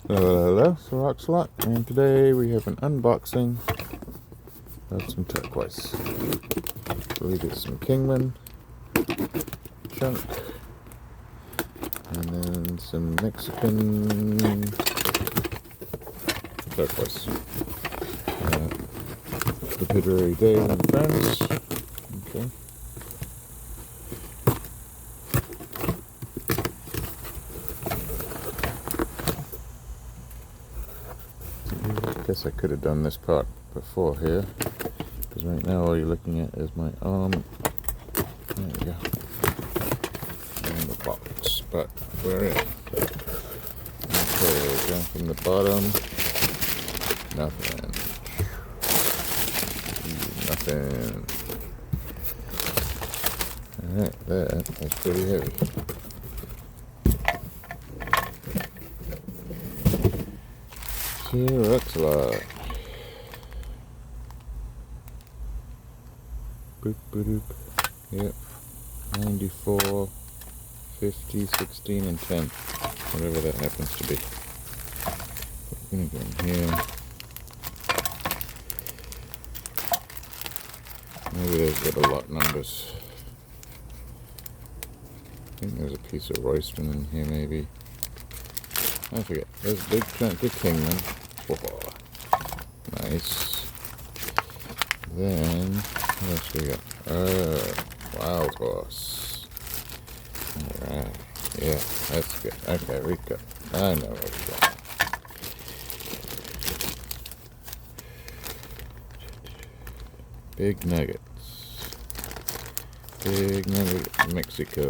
Hello, Roxlot, and today we have an unboxing of some turquoise. I believe it's some Kingman chunk, and then some Mexican turquoise. Lapidary Day and friends. Okay. I guess I could have done this part before here, because right now all you're looking at is my arm. There we go. And the box, but we're in. Okay, down from the bottom. Nothing. Nothing. Alright, that's pretty heavy. Here, looks a lot. Boop, boop, boop. Yep. 94, 50, 16, and 10. Whatever that happens to be. I'm gonna go in here. Maybe there's little lot numbers. I think there's a piece of Royston in here, maybe. I forget. There's a big chunk of Kingman. Oh, nice. Then, what else do we got? Wild Horse. Alright. Yeah, that's good. Okay, we got. I know what we got. Big Nuggets. Big Nugget, Mexico.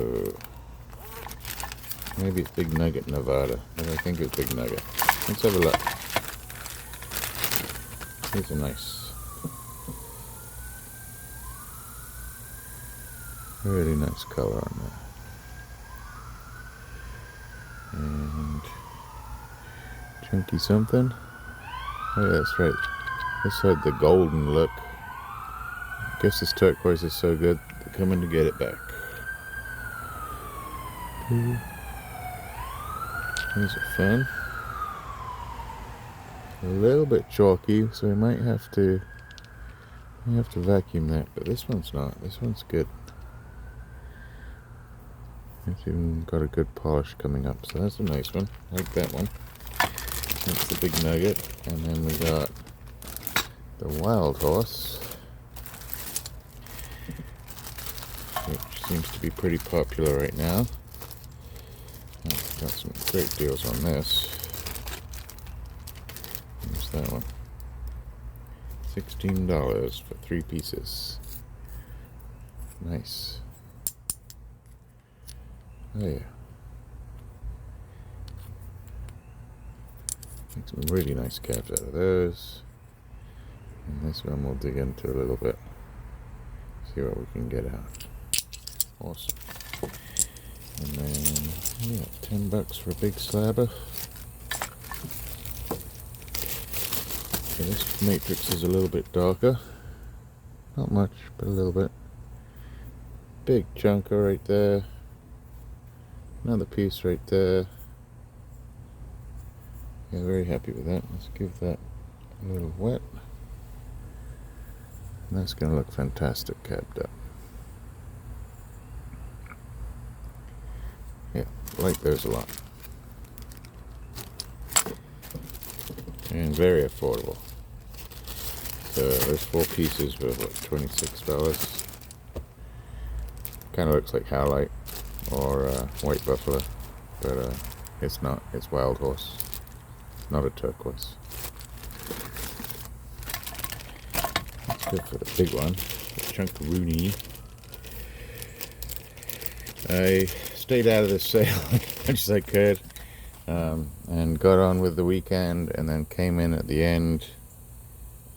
Maybe it's Big Nugget, Nevada, but I think it's Big Nugget. Let's have a look. These are nice. Really nice color on that. And chunky something. Oh yeah, that's right. This had the golden look. I guess this turquoise is so good, they're coming to get it back. These are fun. A little bit chalky, so we might have to vacuum that, but this one's not. This one's good. It's even got a good polish coming up, so that's a nice one. I like that one. That's the Big Nugget, and then we got the Wild Horse, which seems to be pretty popular right now. Got some great deals on this. Where's that one? $16 for 3 pieces. Nice. Oh yeah. Make some really nice caps out of those. And this one we'll dig into a little bit. See what we can get out. Awesome. And then, yeah, $10 for a big slabber. Okay, this matrix is a little bit darker. Not much, but a little bit. Big chunker right there. Another piece right there. Yeah, very happy with that. Let's give that a little wet. And that's going to look fantastic capped up. Yeah, like those a lot. And very affordable. So those 4 pieces were what, $26. Kind of looks like Howlite or White Buffalo, but it's not. It's Wild Horse. It's not a turquoise. Let's go for the big one, the Chunkaroony. I stayed out of this sale as much as I could, and got on with the weekend, and then came in at the end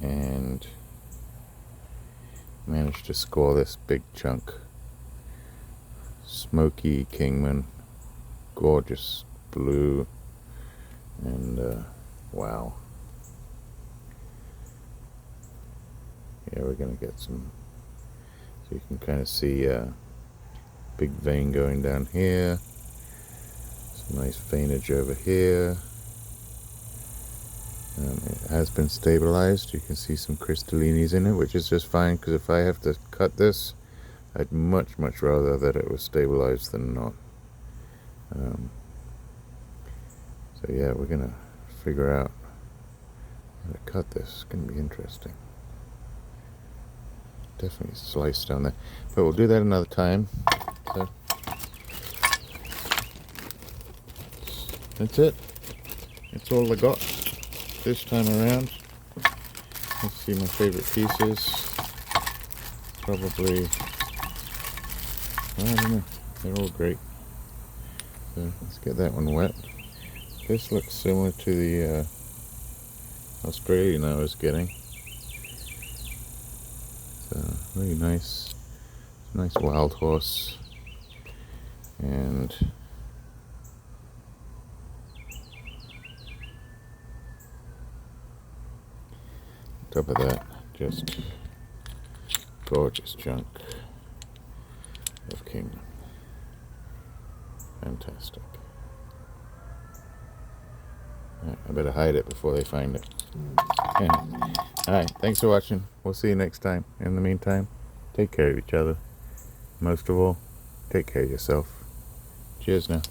and managed to score this big chunk. Smoky Kingman, gorgeous blue, and wow. Yeah, we're gonna get some, so you can kind of see big vein going down here, some nice veinage over here, It has been stabilized. You can see some crystallinis in it, which is just fine, because if I have to cut this, I'd much rather that it was stabilized than not. So yeah, we're gonna figure out how to cut this. It's gonna be interesting. Definitely slice down there, but we'll do that another time. So that's it. That's all I got this time around. Let's see my favorite pieces. Probably, I don't know, they're all great. So let's get that one wet. This looks similar to the Australian I was getting. So really nice wild horse. And on top of that, just gorgeous chunk of Kingman. Fantastic. Right, I better hide it before they find it. Alright, thanks for watching. We'll see you next time. In the meantime, take care of each other. Most of all, take care of yourself. Cheers now.